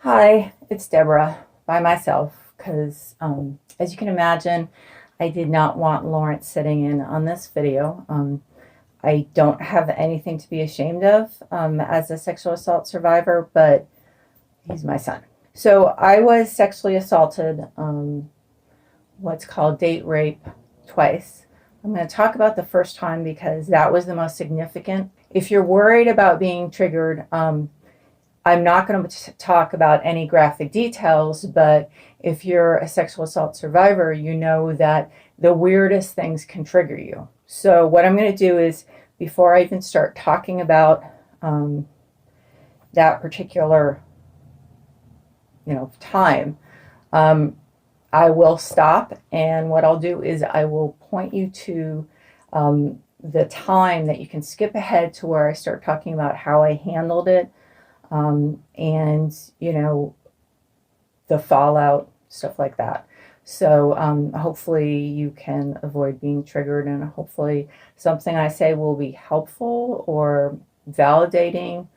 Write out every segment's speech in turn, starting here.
Hi, it's Deborah by myself because, as you can imagine, I did not want Lawrence sitting in on this video. I don't have anything to be ashamed of as a sexual assault survivor, but he's my son. So I was sexually assaulted, what's called date rape, twice. I'm going to talk about the first time because that was the most significant. If you're worried about being triggered, I'm not going to talk about any graphic details, but if you're a sexual assault survivor, you know that the weirdest things can trigger you. So what I'm going to do is, before I even start talking about that particular, time, I will stop, and what I'll do is I will point you to the time that you can skip ahead to where I start talking about how I handled it. And the fallout, stuff like that. So hopefully you can avoid being triggered, and hopefully something I say will be helpful or validating,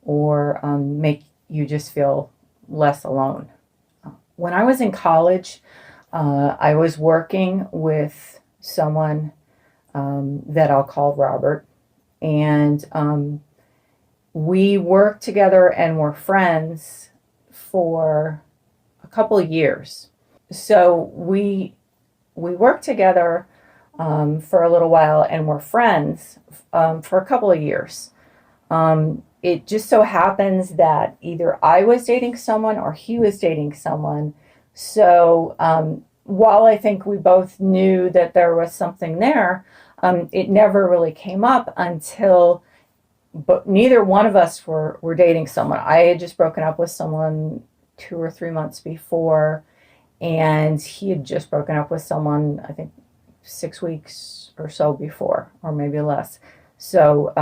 or make you just feel less alone. When I was in college, I was working with someone that I'll call Robert, and we worked together and were friends for a couple of years. So we worked together for a little while and were friends for a couple of years. It just so happens that either I was dating someone or he was dating someone. So while I think we both knew that there was something there, it never really came up until, but neither one of us were dating someone. I had just broken up with someone 2 or 3 months before, and he had just broken up with someone, I think 6 weeks or so before, or maybe less. So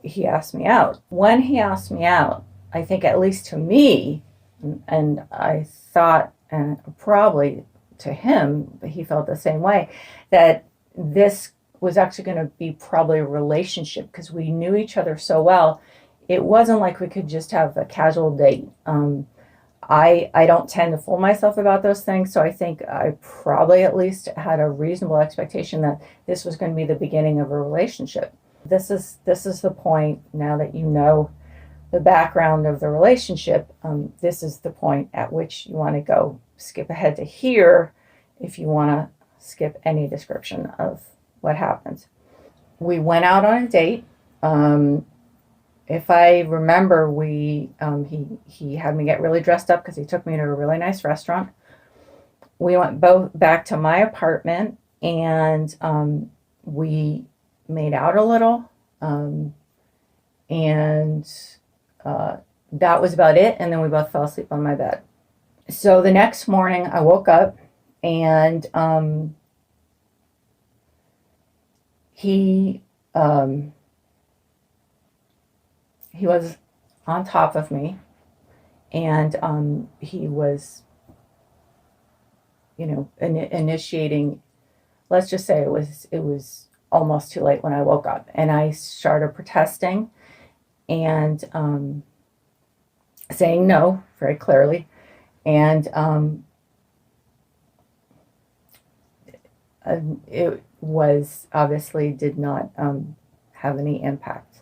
he asked me out. When he asked me out, I think, at least to me, and I thought, and probably to him, but he felt the same way, that this was actually going to be probably a relationship because we knew each other so well. It wasn't like we could just have a casual date. I don't tend to fool myself about those things, so I think I probably at least had a reasonable expectation that this was going to be the beginning of a relationship. This is the point. Now that you know the background of the relationship, this is the point at which you want to go skip ahead to here if you want to skip any description of what happened. We went out on a date. If I remember, he had me get really dressed up because he took me to a really nice restaurant. We went both back to my apartment, and we made out a little, and that was about it. And then we both fell asleep on my bed. So the next morning I woke up, and he was on top of me, and he was, initiating. Let's just say it was almost too late when I woke up, and I started protesting and saying no very clearly, and it was obviously did not have any impact.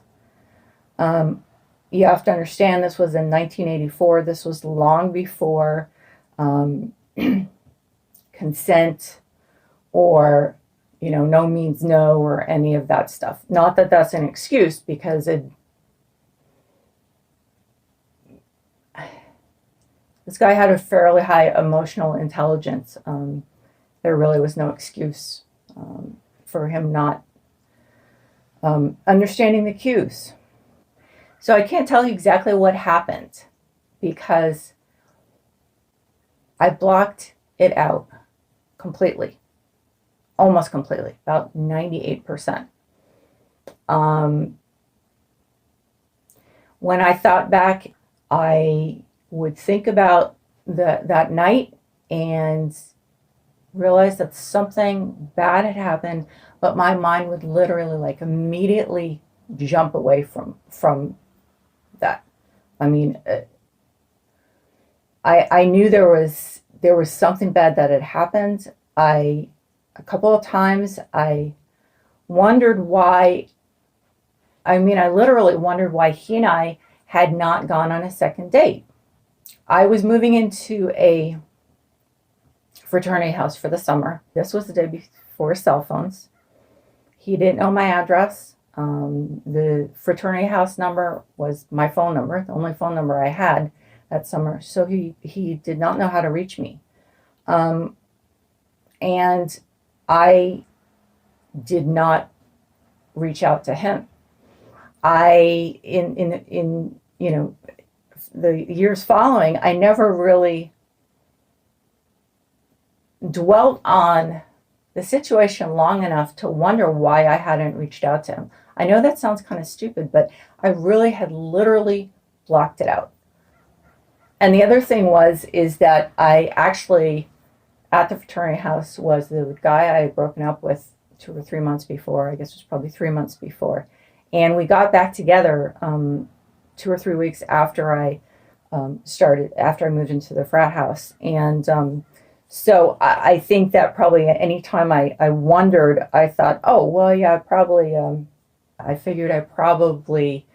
You have to understand, this was in 1984. This was long before consent, or no means no, or any of that stuff. Not that that's an excuse, because this guy had a fairly high emotional intelligence. There really was no excuse for him not understanding the cues. So I can't tell you exactly what happened because I blocked it out completely, almost completely, about 98%. When I thought back, I would think about that night and realize that something bad had happened, but my mind would literally immediately jump away from that. I mean, I knew there was something bad that had happened. A couple of times I wondered why. I mean, I literally wondered why he and I had not gone on a second date. I was moving into a fraternity house for the summer. This was the day before cell phones. He didn't know my address. The fraternity house number was my phone number, the only phone number I had that summer. So he did not know how to reach me. And I did not reach out to him. In the years following, I never really dwelt on the situation long enough to wonder why I hadn't reached out to him. I know that sounds kind of stupid, but I really had literally blocked it out. And the other thing is that I actually, at the fraternity house, was the guy I had broken up with 2 or 3 months before. I guess it was probably 3 months before. And we got back together 2 or 3 weeks after I after I moved into the frat house. And so I think that probably any time I wondered, I thought, oh, well, yeah, probably, I figured I probably,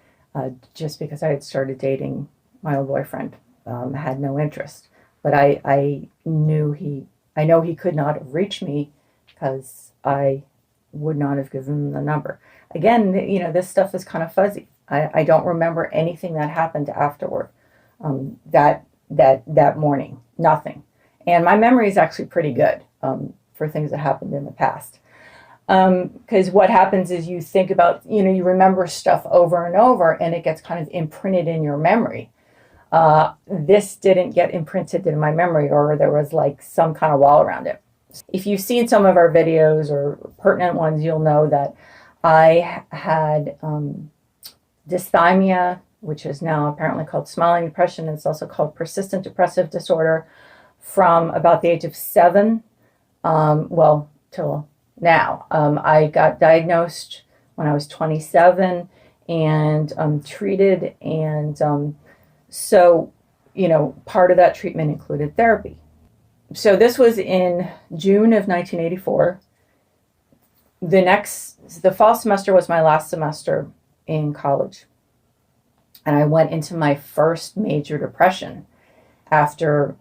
just because I had started dating my old boyfriend, had no interest. But I know he could not have reached me because I would not have given him the number. Again, this stuff is kind of fuzzy. I don't remember anything that happened afterward, that morning, nothing. And my memory is actually pretty good for things that happened in the past. Because what happens is you think about, you remember stuff over and over and it gets kind of imprinted in your memory. This didn't get imprinted in my memory, or there was like some kind of wall around it. If you've seen some of our videos or pertinent ones, you'll know that I had dysthymia, which is now apparently called smiling depression. It's also called persistent depressive disorder, from about the age of 7, till now. I got diagnosed when I was 27 and treated. And so, part of that treatment included therapy. So this was in June of 1984. The fall semester was my last semester in college. And I went into my first major depression after,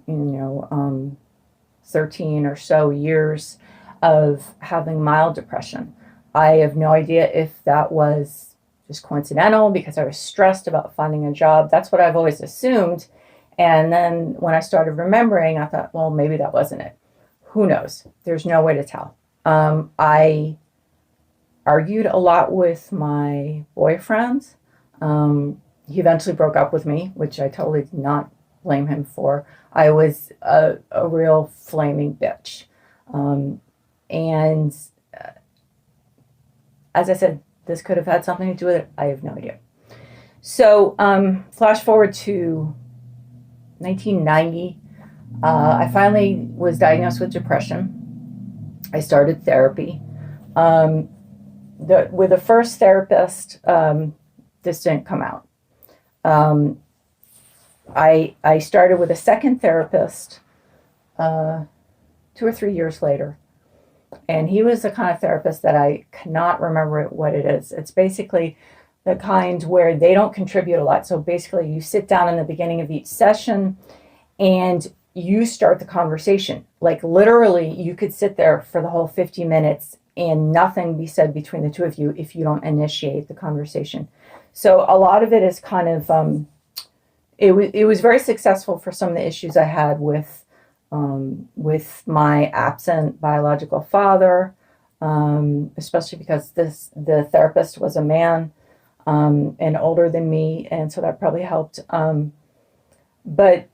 13 or so years of having mild depression. I have no idea if that was just coincidental because I was stressed about finding a job. That's what I've always assumed. And then when I started remembering, I thought, well, maybe that wasn't it. Who knows? There's no way to tell. I argued a lot with my boyfriend. He eventually broke up with me, which I totally did not blame him for. I was a real flaming bitch. And as I said, this could have had something to do with it. I have no idea. So flash forward to 1990. I finally was diagnosed with depression. I started therapy. With the first therapist, this didn't come out. I started with a second therapist 2 or 3 years later. And he was the kind of therapist that I cannot remember what it is. It's basically the kind where they don't contribute a lot. So basically you sit down in the beginning of each session and you start the conversation. Like literally you could sit there for the whole 50 minutes and nothing be said between the two of you if you don't initiate the conversation. So a lot of it is kind of, it was very successful for some of the issues I had with my absent biological father, especially because the therapist was a man and older than me, and so that probably helped. But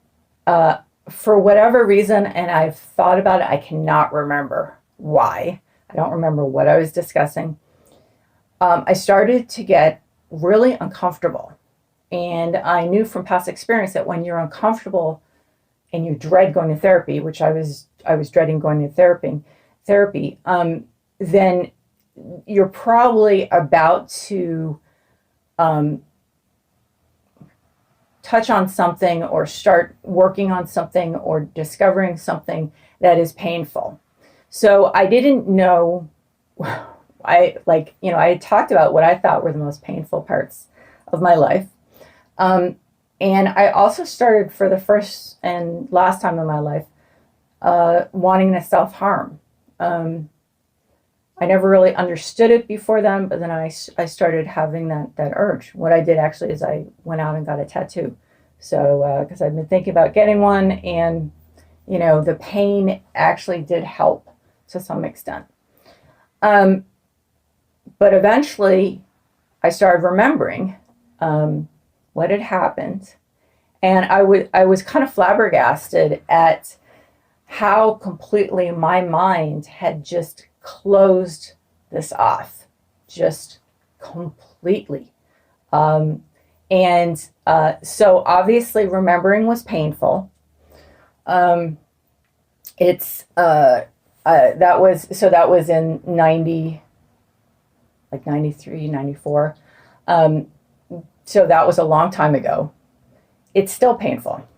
for whatever reason, and I've thought about it, I cannot remember why. I don't remember what I was discussing. I started to get really uncomfortable. And I knew from past experience that when you're uncomfortable and you dread going to therapy, which I was dreading going to therapy, then you're probably about to touch on something or start working on something or discovering something that is painful. So I didn't know, I had talked about what I thought were the most painful parts of my life. And I also started, for the first and last time in my life, wanting to self-harm. I never really understood it before then, but then I started having that urge. What I did actually is I went out and got a tattoo. So, because I've been thinking about getting one, and, the pain actually did help to some extent. But eventually I started remembering what had happened. And I was kind of flabbergasted at how completely my mind had just closed this off, just completely. So obviously remembering was painful. That was in 93, 94. So that was a long time ago. It's still painful.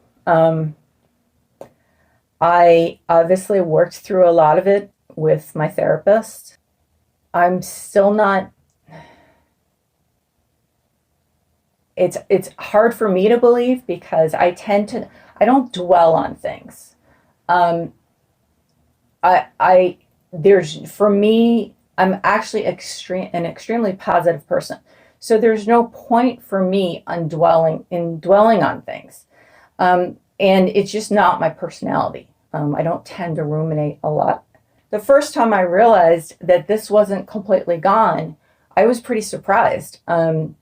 I obviously worked through a lot of it with my therapist. I'm still not, it's hard for me to believe because I don't dwell on things. For me, I'm actually an extremely positive person. So there's no point for me in dwelling on things. And it's just not my personality. I don't tend to ruminate a lot. The first time I realized that this wasn't completely gone, I was pretty surprised. For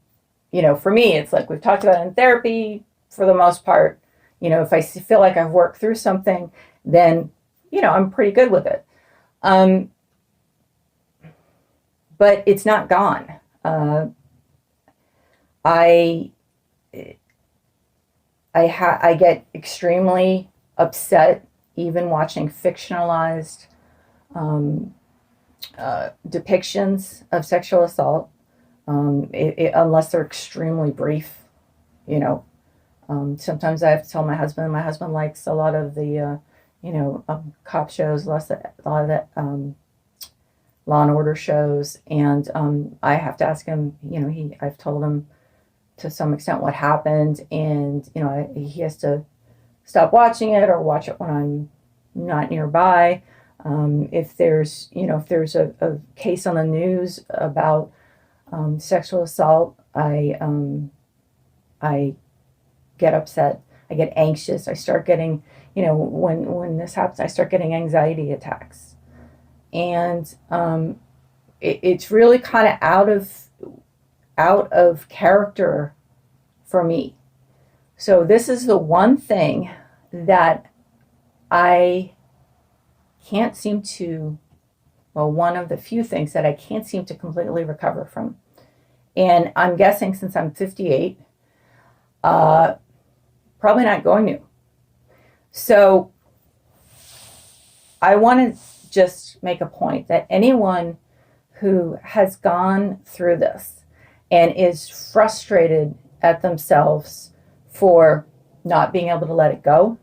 me, it's like we've talked about in therapy, for the most part, if I feel like I've worked through something, then, I'm pretty good with it. But it's not gone. I get extremely upset even watching fictionalized depictions of sexual assault, unless they're extremely brief. Sometimes I have to tell my husband. My husband likes a lot of the cop shows, a lot of that Law and Order shows, and I have to ask him. I've told him to some extent what happened, and he has to stop watching it or watch it when I'm not nearby. If there's a case on the news about sexual assault, I get upset. I get anxious. I start getting, when this happens, I start getting anxiety attacks, and it's really kind of out of character for me. So this is the one thing that I can't seem to, one of the few things that I can't seem to completely recover from. And I'm guessing since I'm 58, probably not going to. So I want to just make a point that anyone who has gone through this and is frustrated at themselves for not being able to let it go,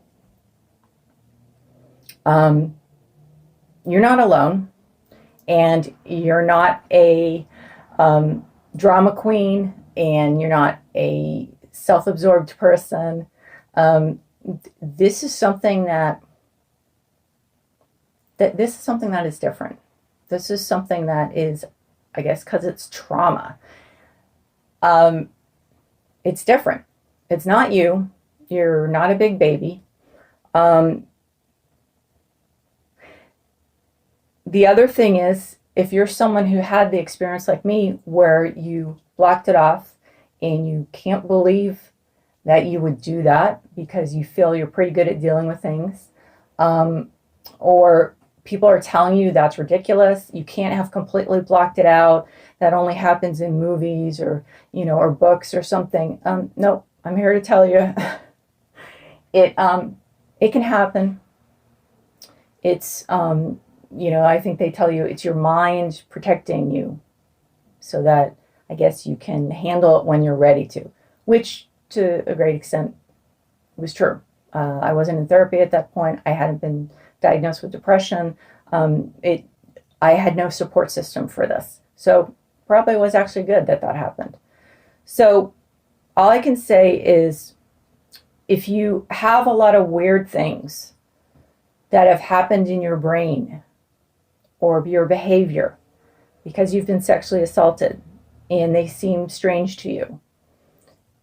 you're not alone, and you're not a drama queen, and you're not a self-absorbed person. This is something that is different. This is something that is, I guess, because it's trauma. It's different. It's not you. You're not a big baby. The other thing is, if you're someone who had the experience like me where you blocked it off and you can't believe that you would do that because you feel you're pretty good at dealing with things, or people are telling you that's ridiculous, you can't have completely blocked it out, that only happens in movies or books or something. No, I'm here to tell you it can happen. It's I think they tell you it's your mind protecting you so that I guess you can handle it when you're ready to, which to a great extent was true. I wasn't in therapy at that point. I hadn't been diagnosed with depression. I had no support system for this. So probably was actually good that that happened. So all I can say is if you have a lot of weird things that have happened in your brain or your behavior because you've been sexually assaulted and they seem strange to you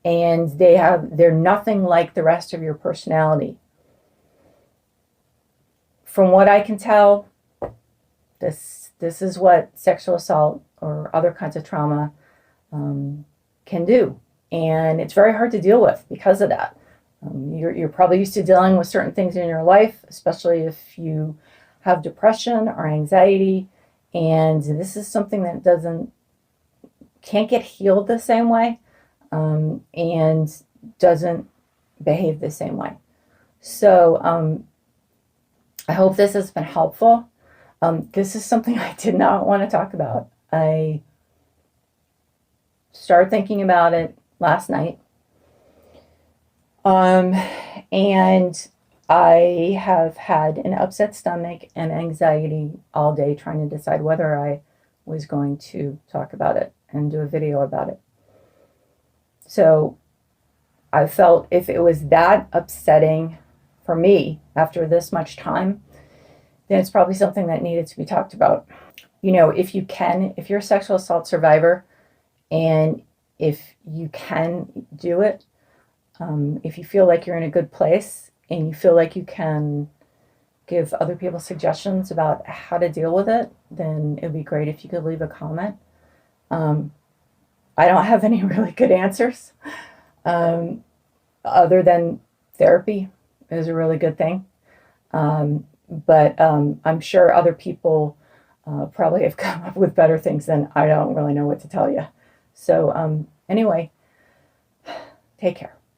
and they're nothing like the rest of your personality. From what I can tell, this is what sexual assault or other kinds of trauma can do. And it's very hard to deal with because of that. You're probably used to dealing with certain things in your life, especially if you have depression or anxiety. And this is something that can't get healed the same way and doesn't behave the same way. So I hope this has been helpful. This is something I did not want to talk about. I started thinking about it last night. And I have had an upset stomach and anxiety all day trying to decide whether I was going to talk about it and do a video about it. So I felt if it was that upsetting for me after this much time, then it's probably something that needed to be talked about. You know, if you're a sexual assault survivor and if you can do it, if you feel like you're in a good place and you feel like you can give other people suggestions about how to deal with it, then it would be great if you could leave a comment. I don't have any really good answers other than therapy is a really good thing. But I'm sure other people probably have come up with better things than I don't really know what to tell you. So anyway, take care.